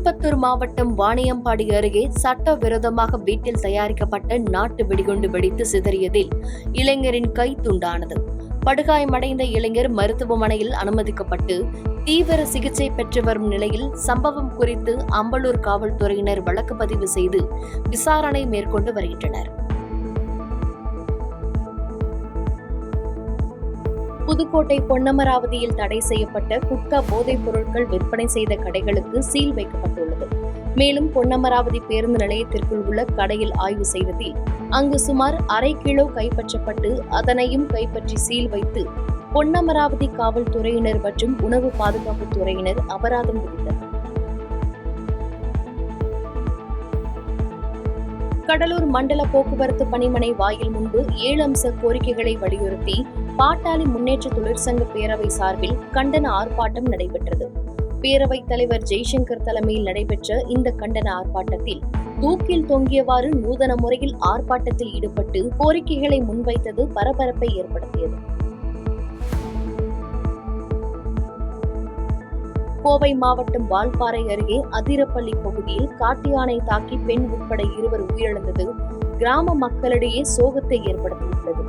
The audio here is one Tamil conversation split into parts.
திருப்பத்தூர் மாவட்டம் வாணியம்பாடி அருகே சட்டவிரோதமாக வீட்டில் தயாரிக்கப்பட்ட நாட்டு வெடிகுண்டு வெடித்து சிதறியதில் இளைஞரின் கை துண்டானது. படுகாயமடைந்த இளைஞர் மருத்துவமனையில் அனுமதிக்கப்பட்டு தீவிர சிகிச்சை பெற்று வரும் நிலையில் சம்பவம் குறித்து அம்பலூர் காவல்துறையினர் வழக்கு பதிவு செய்து விசாரணை மேற்கொண்டு வருகின்றனர். புதுக்கோட்டை பொன்னமராவதியில் தடை செய்யப்பட்ட குட்கா போதைப் பொருட்கள் விற்பனை செய்த கடைகளுக்கு சீல் வைக்கப்பட்டுள்ளது. மேலும் பொன்னமராவதி பேருந்து நிலையத்திற்குள் உள்ள கடையில் ஆய்வு செய்ததில் அங்கு சுமார் 1/2 கிலோ கைப்பற்றப்பட்டு அதனையும் கைப்பற்றி சீல் வைத்து பொன்னமராவதி காவல்துறையினர் மற்றும் உணவு பாதுகாப்பு துறையினர் அபராதம் விதித்தனர். கடலூர் மண்டல போக்குவரத்து பணிமனை வாயில் முன்பு 7 அம்ச கோரிக்கைகளை வலியுறுத்தி பாட்டாளி முன்னேற்ற தொழிற்சங்க பேரவை சார்பில் கண்டன ஆர்ப்பாட்டம் நடைபெற்றது. பேரவைத் தலைவர் ஜெய்சங்கர் தலைமையில் நடைபெற்ற இந்த கண்டன ஆர்ப்பாட்டத்தில் தூக்கில் தொங்கியவாறு நூதன முறையில் ஆர்ப்பாட்டத்தில் ஈடுபட்டு கோரிக்கைகளை முன்வைத்தது பரபரப்பை ஏற்படுத்தியது. கோவை மாவட்டம் வால்பாறை அருகே அதிரப்பள்ளி பகுதியில் காட்டு யானை தாக்கி பெண் உட்பட 2 உயிரிழந்தது கிராம மக்களிடையே சோகத்தை ஏற்படுத்தியுள்ளது.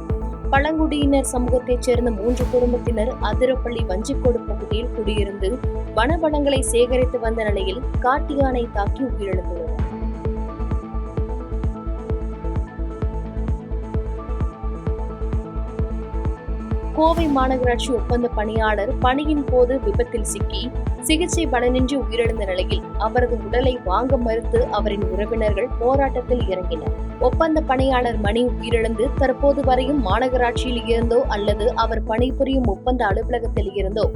பழங்குடியினர் சமூகத்தைச் சேர்ந்த 3 குடும்பத்தினர் அதிரப்பள்ளி வஞ்சிக்கோடு பகுதியில் குடியிருந்து வனவளங்களை சேகரித்து வந்த நிலையில் காட்டு யானை தாக்கி உயிரிழந்துள்ளனர். கோவை மாநகராட்சி ஒப்பந்த பணியாளர் பணியின் போது விபத்தில் சிக்கி சிகிச்சை பலனின்றி உயிரிழந்த நிலையில் அவரது உடலை வாங்க மறுத்து அவரின் உறவினர்கள் போராட்டத்தில் இறங்கினர். ஒப்பந்த பணியாளர் மணி உயிரிழந்து தற்போது வரையும் மாநகராட்சியில் இருந்தோ அல்லது அவர் பணிபுரியும் ஒப்பந்த அலுவலகத்தில் இருந்தோ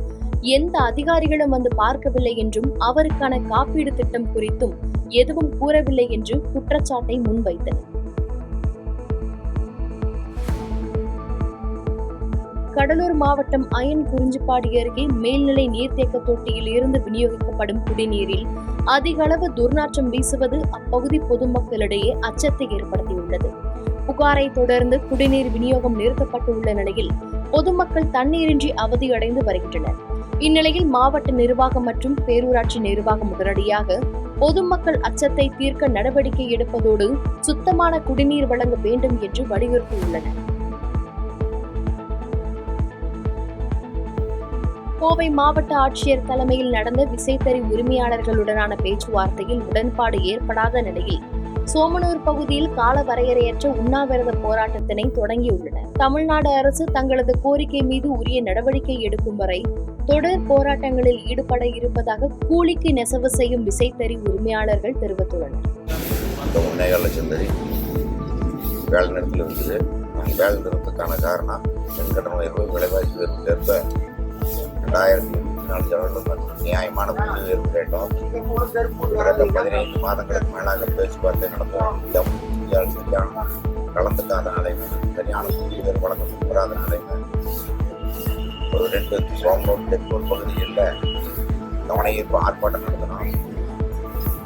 எந்த அதிகாரிகளும் வந்து பார்க்கவில்லை என்றும் அவருக்கான காப்பீடு திட்டம் குறித்தும் எதுவும் கூறவில்லை என்று குற்றச்சாட்டை முன்வைத்தனர். கடலூர் மாவட்டம் அயன் குறிஞ்சிப்பாடி அருகே மேல்நிலை நீர்த்தேக்க தொட்டியில் இருந்து விநியோகிக்கப்படும் குடிநீரில் அதிக அளவு துர்நாற்றம் வீசுவது அப்பகுதி பொதுமக்களிடையே அச்சத்தை ஏற்படுத்தியுள்ளது. புகாரை தொடர்ந்து குடிநீர் விநியோகம் நிறுத்தப்பட்டுள்ள நிலையில் பொதுமக்கள் தண்ணீரின்றி அவதியடைந்து வருகின்றனர். இந்நிலையில் மாவட்ட நிர்வாகம் மற்றும் பேரூராட்சி நிர்வாகம் உடனடியாக பொதுமக்கள் அச்சத்தை தீர்க்க நடவடிக்கை எடுப்பதோடு சுத்தமான குடிநீர் வழங்க வேண்டும் என்று வலியுறுத்தியுள்ளனர். கோவை மாவட்ட ஆட்சியர் தலைமையில் நடந்த விசைத்தறி உரிமையாளர்களுடனான பேச்சுவார்த்தையில் உடன்பாடு ஏற்படாத நிலையில் சோமனூர் பகுதியில் கால வரையறையற்ற உண்ணாவிரத போராட்டத்தினை தொடங்கியுள்ளனர். தமிழ்நாடு அரசு தங்களது கோரிக்கை மீது உரிய நடவடிக்கை எடுக்கும் வரை தொடர் போராட்டங்களில் ஈடுபட இருப்பதாக கூலிக்கு நெசவு செய்யும் விசைத்தறி உரிமையாளர்கள் தெரிவித்துள்ளனர். காரணம் 2024 நியாயமான புள்ளி உயர்வு கேட்டோம். 15 மாதங்களுக்கு மேலாக பேச்சுவார்த்தை நடந்தோம். சரியான கலந்துக்காத நிலைமை, சரியான புள்ளி உயர்வு வழங்க முன்வராத நிலைமை, ஒரு 2 சோம்பூர் தெற்கூர் பகுதியில் கவன ஈர்ப்பு ஆர்ப்பாட்டம் நடத்தினோம்.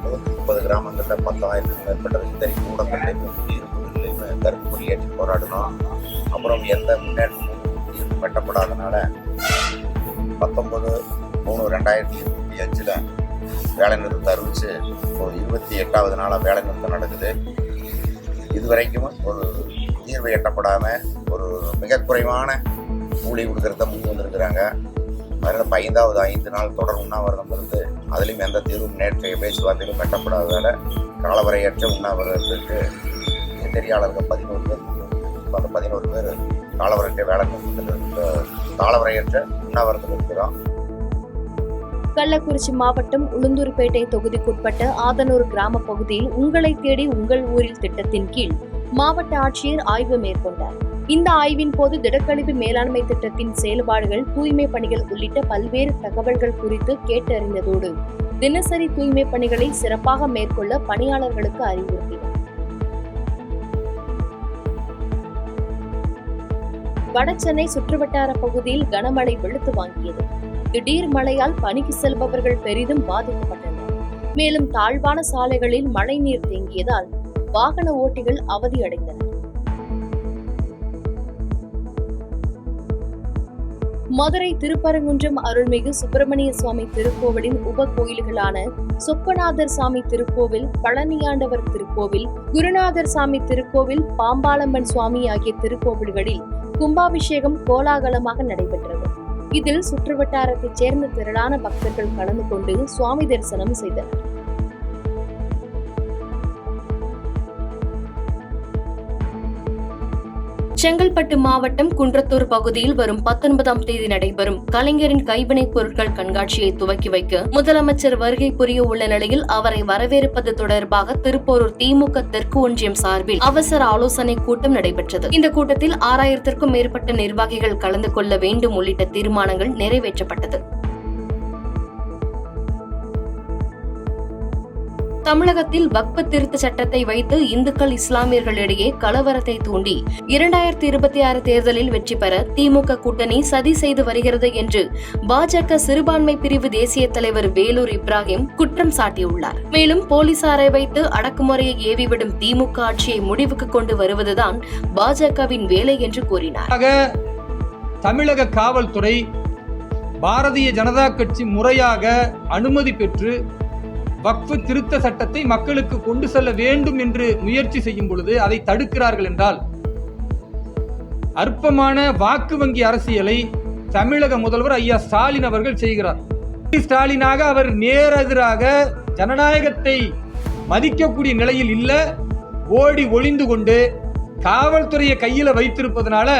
130 கிராமங்களில் 10,000க்கும் மேற்பட்ட விசைத்தறி கூடங்களையுமே கருப்பு கொடி ஏற்றி போராடினோம். அப்புறம் எந்த முன்னேற்றமும் வெட்டப்படாதனால 19/3/2025 வேலை நிறுத்தம் அறிவிச்சு ஒரு 28வது நாளாக வேலை நிறுத்தம் நடக்குது. இதுவரைக்கும் ஒரு தீர்வு எட்டப்படாமல் ஒரு மிக குறைவான கூலி கொடுக்கறத முன் வந்திருக்கிறாங்க. அதனால் 5 நாள் தொடர் உண்ணாவிரதம் இருந்து அதிலையும் எந்த தீர்வும் நேற்றைய பேச்சுவார்த்தையிலும் எட்டப்படாததால் காலவரையற்ற உண்ணாவிரதத்துக்கு தெரியாளர்கள் 11 பேர், அந்த 11 பேர் காலவரையற்ற வேலை காலவரையற்ற உண்ணாவிரதம் இருக்கிறோம். கள்ளக்குறிச்சி மாவட்டம் உளுந்தூர்பேட்டை தொகுதிக்குட்பட்ட ஆதனூர் கிராம பகுதியில் உங்களை தேடி உங்கள் ஊரில் திட்டத்தின் கீழ் மாவட்ட ஆட்சியர் ஆய்வு மேற்கொண்டார். இந்த ஆய்வின் போது திடக்கழிவு மேலாண்மை திட்டத்தின் செயல்பாடுகள், தூய்மை பணிகள் உள்ளிட்ட பல்வேறு தகவல்கள் குறித்து கேட்டறிந்ததோடு தினசரி தூய்மை பணிகளை சிறப்பாக மேற்கொள்ள பணியாளர்களுக்கு அறிவுறுத்தினார். வடசென்னை சுற்றுவட்டார பகுதியில் கனமழை வெளுத்து வாங்கியது. திடீர் மழையால் பணிக்கு செல்பவர்கள் பெரிதும் பாதிக்கப்பட்டனர். மேலும் தாழ்வான சாலைகளில் மழை நீர் தேங்கியதால் வாகன ஓட்டிகள் அவதியடைந்தனர். மதுரை திருப்பரங்குன்றம் அருள்மிகு சுப்பிரமணிய சுவாமி திருக்கோவிலின் உப கோயில்களான சொக்கநாதர் சாமி திருக்கோவில், பழனியாண்டவர் திருக்கோவில், குருநாதர் சாமி திருக்கோவில், பாம்பாளம்மன் சுவாமி ஆகிய திருக்கோவில்களில் கும்பாபிஷேகம் கோலாகலமாக நடைபெற்றது. இதில் சுற்றுவட்டாரத்தைச் சேர்ந்த திரளான பக்தர்கள் கலந்து கொண்டு சுவாமி தரிசனம் செய்தனர். செங்கல்பட்டு மாவட்டம் குன்றத்தூர் பகுதியில் வரும் 19ஆம் தேதி நடைபெறும் கலைஞரின் கைவினைப் பொருட்கள் கண்காட்சியை துவக்கி வைக்க முதலமைச்சர் வருகை புரிய உள்ள நிலையில் அவரை வரவேற்பது தொடர்பாக திருப்போரூர் திமுக தெற்கு ஒன்றியம் சார்பில் அவசர ஆலோசனை கூட்டம் நடைபெற்றது. இந்த கூட்டத்தில் 6000க்கும் மேற்பட்ட நிர்வாகிகள் கலந்து கொள்ள வேண்டும் உள்ளிட்ட தீர்மானங்கள் நிறைவேற்றப்பட்டது. தமிழகத்தில் வக்ஃப் திருத்த சட்டத்தை வைத்து இந்துக்கள் இஸ்லாமியர்களிடையே கலவரத்தை தூண்டி 2026 தேர்தலில் வெற்றி பெற திமுக கூட்டணி சதி செய்து வருகிறது என்று பாஜக சிறுபான்மை பிரிவு தேசிய தலைவர் வேலூர் இப்ராஹிம் குற்றம் சாட்டியுள்ளார். மேலும் போலீசாரை வைத்து அடக்குமுறையை ஏவிவிடும் திமுக ஆட்சியை முடிவுக்கு கொண்டு வருவதுதான் பாஜகவின் வேலை என்று கூறினார். தமிழக காவல்துறை பாரதிய ஜனதா கட்சி முறையாக அனுமதி பெற்று வக்ஃப் திருத்த சட்டத்தை மக்களுக்கு கொண்டு செல்ல வேண்டும் என்று முயற்சி செய்யும் பொழுது அதை தடுக்கிறார்கள் என்றால் அற்பமான வாக்கு வங்கி அரசியலை தமிழக முதல்வர் ஐயா ஸ்டாலின் அவர்கள் செய்கிறார். ஸ்டாலினாக அவர் நேரெதிராக ஜனநாயகத்தை மதிக்கக்கூடிய நிலையில் இல்ல, ஓடி ஒளிந்து கொண்டு காவல்துறையை கையில வைத்திருப்பதனால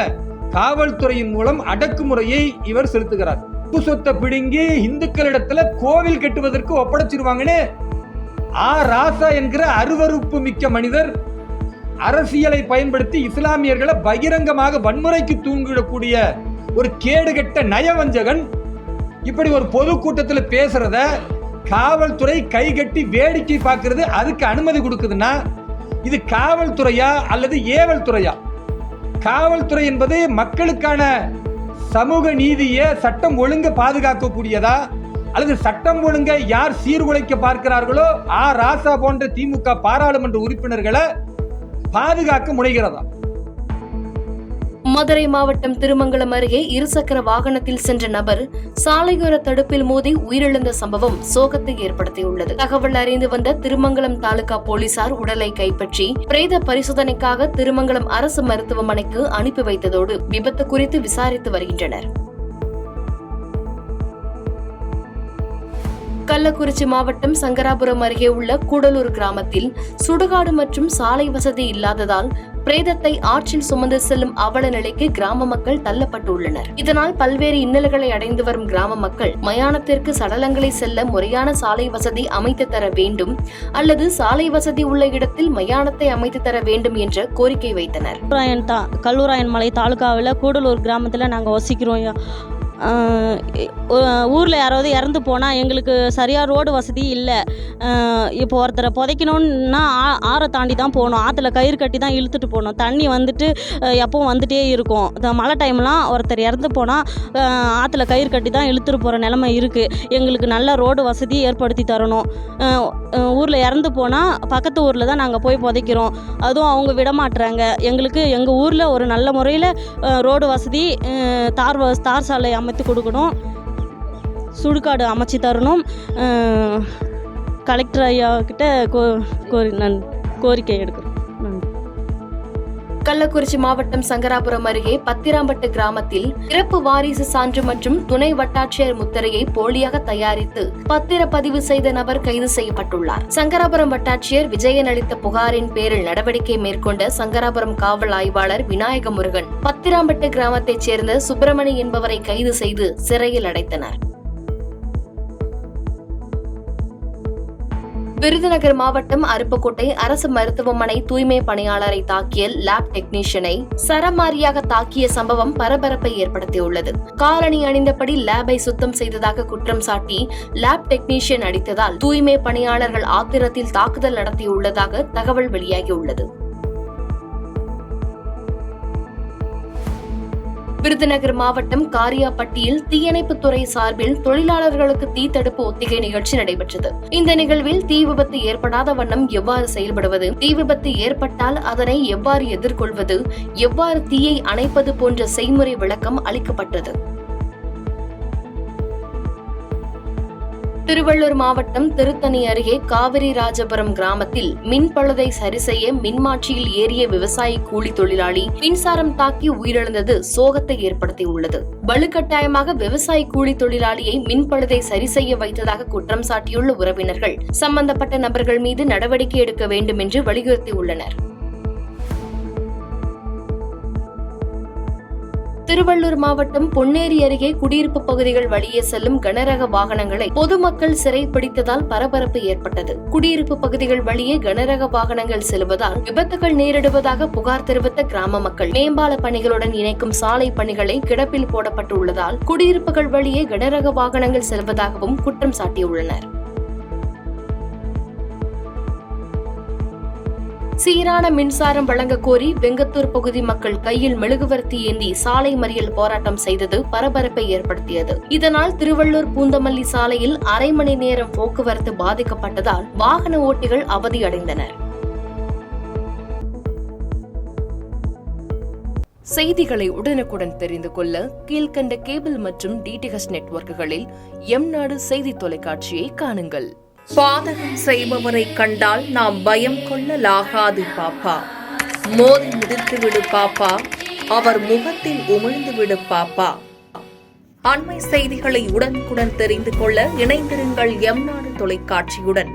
காவல்துறையின் மூலம் அடக்குமுறையை இவர் செலுத்துகிறார். சொத்தை பிடுங்கி இந்துக்களிடத்துல கோவில் கட்டுவதற்கு ஒப்படைச்சிருவாங்கன்னு ராசா என்கிற அருவருப்பு மிக்க மனிதர் அரசியலை பயன்படுத்தி இஸ்லாமியர்களை பகிரங்கமாக வன்முறைக்கு தூண்டிடக்கூடிய ஒரு கேடுகட்ட நயவஞ்சகன் இப்படி ஒரு பொதுக்கூட்டத்தில் பேசுறத காவல்துறை கைகட்டி வேடிக்கை பார்க்கிறது. அதுக்கு அனுமதி கொடுக்குதுன்னா இது காவல்துறையா அல்லது ஏவல் துறையா? காவல்துறை என்பது மக்களுக்கான சமூக நீதியை சட்டம் ஒழுங்க பாதுகாக்கக்கூடியதா அல்லது சட்டம் ஒழுங்க யார் சீர்குலைக்க பார்க்கிறார்களோ ராசா போன்ற திமுக பாராளுமன்ற உறுப்பினர்களை பாதுகாக்க முனைகிறதா? மதுரை மாவட்டம் திருமங்கலம் அருகே இருசக்கர வாகனத்தில் சென்ற நபர் சாலையோர தடுப்பில் மோதி உயிரிழந்த சம்பவம் சோகத்தை ஏற்படுத்தியுள்ளது. தகவல் அறிந்து வந்த திருமங்கலம் தாலுகா போலீசார் உடலை கைப்பற்றி பிரேத பரிசோதனைக்காக திருமங்கலம் அரசு மருத்துவமனைக்கு அனுப்பி வைத்ததோடு விபத்து குறித்து விசாரித்து வருகின்றனர். கள்ளக்குறிச்சி மாவட்டம் சங்கராபுரம் அருகே உள்ள கூடலூர் கிராமத்தில் சுடுகாடு மற்றும் சாலை வசதி இல்லாததால் பிரேதத்தை ஆற்றில் சுமந்து செல்லும் அவல நிலைக்கு கிராம மக்கள் தள்ளப்பட்டுள்ளனர். இதனால் பல்வேறு இன்னல்களை அடைந்து வரும் கிராம மக்கள் மயானத்திற்கு சடலங்களை செல்ல முறையான சாலை வசதி அமைத்து தர வேண்டும் அல்லது சாலை வசதி உள்ள இடத்தில் மயானத்தை அமைத்து தர வேண்டும் என்ற கோரிக்கை வைத்தனர். கல்லூராயன் மலை தாலுகாவில் கூடலூர் கிராமத்தில் நாங்கள் வசிக்கிறோம். ஊரில் யாராவது இறந்து போனால் எங்களுக்கு சரியாக ரோடு வசதி இல்லை. இப்போ ஒருத்தரை புதைக்கணுன்னா ஆறை தாண்டி தான் போகணும். ஆற்றுல கயிறு கட்டி தான் இழுத்துட்டு போகணும். தண்ணி வந்துட்டு எப்பவும் வந்துட்டே இருக்கும். மழை டைம்லாம் ஒருத்தர் இறந்து போனால் ஆற்றுல கயிறு கட்டி தான் இழுத்துட்டு போகிற நிலைமை இருக்குது. எங்களுக்கு நல்ல ரோடு வசதி ஏற்படுத்தி தரணும். ஊரில் இறந்து போனால் பக்கத்து ஊரில் தான் நாங்கள் போய் புதைக்கிறோம். அதுவும் அவங்க விடமாட்டுறாங்க. எங்களுக்கு எங்கள் ஊரில் ஒரு நல்ல முறையில் ரோடு வசதி, தார் சாலை அமைத்து கொடுக்கணும், சுடுகாடு அமைச்சு தரணும். கலெக்டர் ஐயா கிட்ட கோரிக்கை எடுக்கிறோம். கள்ளக்குறிச்சி மாவட்டம் சங்கராபுரம் அருகே பத்திராம்பட்டு கிராமத்தில் பிறப்பு வாரிசு சான்று மற்றும் துணை வட்டாட்சியர் முத்திரையை போலியாக தயாரித்து பத்திரப்பதிவு செய்த நபர் கைது செய்யப்பட்டுள்ளார். சங்கராபுரம் வட்டாட்சியர் விஜயன் அளித்த புகாரின் பேரில் நடவடிக்கை மேற்கொண்ட சங்கராபுரம் காவல் ஆய்வாளர் விநாயக முருகன் பத்திராம்பட்டு கிராமத்தைச் சேர்ந்த சுப்பிரமணி என்பவரை கைது செய்து சிறையில் அடைத்தனர். விருதுநகர் மாவட்டம் அருப்புக்கோட்டை அரசு மருத்துவமனை தூய்மை பணியாளரை தாக்கிய லேப் டெக்னீஷியனை சரமாரியாக தாக்கிய சம்பவம் பரபரப்பை ஏற்படுத்தியுள்ளது. காலணி அணிந்தபடி லேபை சுத்தம் செய்ததாக குற்றம் சாட்டி லேப் டெக்னீஷியன் அடித்ததால் தூய்மை பணியாளர்கள் ஆத்திரத்தில் தாக்குதல் நடத்தியுள்ளதாக தகவல் வெளியாகியுள்ளது. விருதுநகர் மாவட்டம் காரியாபட்டியில் தீயணைப்புத்துறை சார்பில் தொழிலாளர்களுக்கு தீத்தடுப்பு ஒத்திகை நிகழ்ச்சி நடைபெற்றது. இந்த நிகழ்வில் தீ விபத்து ஏற்படாத வண்ணம் எவ்வாறு செயல்படுவது, தீ விபத்து ஏற்பட்டால் அதனை எவ்வாறு எதிர்கொள்வது, எவ்வாறு தீயை அணைப்பது போன்ற செய்முறை விளக்கம் அளிக்கப்பட்டது. திருவள்ளூர் மாவட்டம் திருத்தணி அருகே காவிரி ராஜபுரம் கிராமத்தில் மின் பழுதை சரி செய்ய மின்மாற்றியில் ஏறிய விவசாயி கூலி தொழிலாளி மின்சாரம் தாக்கி உயிரிழந்தது சோகத்தை ஏற்படுத்தியுள்ளது. வலுக்கட்டாயமாக விவசாயி கூலி தொழிலாளியை மின் பழுதை சரி செய்ய வைத்ததாக குற்றம் சாட்டியுள்ள உறவினர்கள் சம்பந்தப்பட்ட நபர்கள் மீது நடவடிக்கை எடுக்க வேண்டும் என்று வலியுறுத்தியுள்ளனர். திருவள்ளூர் மாவட்டம் பொன்னேரி அருகே குடியிருப்பு பகுதிகள் வழியே செல்லும் கனரக வாகனங்களை பொதுமக்கள் சிறைப்பிடித்ததால் பரபரப்பு ஏற்பட்டது. குடியிருப்பு பகுதிகள் வழியே கனரக வாகனங்கள் செல்வதால் விபத்துகள் நேரிடுவதாக புகார் தெரிவித்த கிராம மக்கள் மேம்பால பணிகளுடன் இணைக்கும் சாலை பணிகளை கிடப்பில் போடப்பட்டுள்ளதால் குடியிருப்புகள் வழியே கனரக வாகனங்கள் செல்வதாகவும் குற்றம் சாட்டியுள்ளனர். சீரான மின்சாரம் வழங்க கோரி வெங்கத்தூர் பகுதி மக்கள் கையில் மெழுகுவர்த்தி ஏந்தி சாலை மறியல் போராட்டம் செய்தது பரபரப்பை ஏற்படுத்தியது. இதனால் திருவள்ளூர் பூந்தமல்லி சாலையில் அரை மணி நேரம் போக்குவரத்து பாதிக்கப்பட்டதால் வாகன ஓட்டிகள் அவதியடைந்தனர். செய்திகளை உடனுக்குடன் தெரிந்து கொள்ள கீழ்கண்ட கேபிள் மற்றும் டிடிஎச் நெட்வொர்க்குகளில் எம்நாடு செய்தி தொலைக்காட்சியை காணுங்கள். பாதகம் செய்பவரை கண்டால் நாம் பயம் கொள்ளலாகாது பாப்பா. மோதி மிதித்து விடு பாப்பா, அவர் முகத்தில் உமிழ்ந்து விடு பாப்பா. அண்மை செய்திகளை உடனுக்குடன் தெரிந்து கொள்ள இணைந்திருங்கள் எம்நாடு தொலைக்காட்சியுடன்.